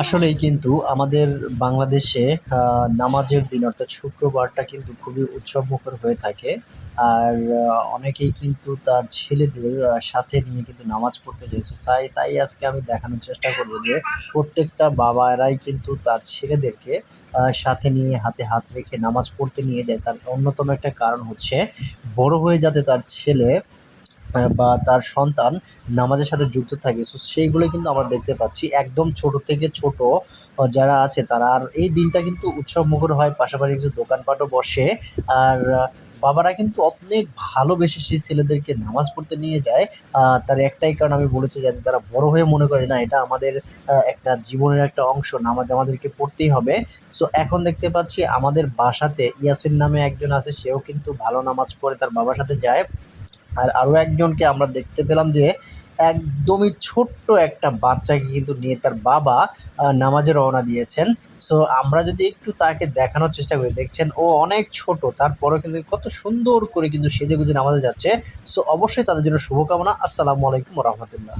আসলেই কিন্তু আমাদের বাংলাদেশে নামাজের দিন অর্থাৎ শুক্রবারটা কিন্তু খুবই উৎসবমুখর হয়ে থাকে। আর অনেকেই কিন্তু তার ছেলেদের সাথে নিয়ে কিন্তু নামাজ পড়তে যায়। সো তাই আজকে আমি দেখানোর চেষ্টা করব যে প্রত্যেকটা বাবারাই কিন্তু তার ছেলেদেরকে সাথে নিয়ে হাতে হাত রেখে নামাজ পড়তে নিয়ে যায়। তার অন্যতম একটা কারণ হচ্ছে বড় হয়ে যাতে তার ছেলে বা তার সন্তান নামাজের সাথে যুক্ত থাকে। সো সেইগুলোই কিন্তু আমরা দেখতে পাচ্ছি। একদম ছোট থেকে ছোট যারা আছে তারা আর এই দিনটা কিন্তু উৎসবমুখর হয়। পাশাপাশি কিছু দোকানপাটও বসে। আর বাবারা কিন্তু অনেক ভালোবেসে সেই ছেলেদেরকে নামাজ পড়তে নিয়ে যায়। তার একটাই কারণ আমি বলেছি যাতে তারা বড় হয়ে মনে করে না এটা আমাদের একটা জীবনের একটা অংশ। নামাজ আমাদেরকে পড়তেই হবে। সো এখন দেখতে পাচ্ছি আমাদের বাসাতে ইয়াসিন নামে একজন আছে, সেও কিন্তু ভালো নামাজ পড়ে তার বাবার সাথে যায়। আর আরো একজনকে আমরা দেখতে পেলাম যে একদমই ছোট্ট একটা বাচ্চাকে কিন্তু নিয়ে তার বাবা নামাজে রওনা দিয়েছেন। সো আমরা যদি একটু তাকে দেখানোর চেষ্টা করি, দেখছেন ও অনেক ছোট, তারপরেও কিন্তু কত সুন্দর করে কিন্তু সেজেগুজে নামাজে যাচ্ছে। সো অবশ্যই তাদের জন্য শুভকামনা। আসসালামু আলাইকুম রহমতুল্লাহ।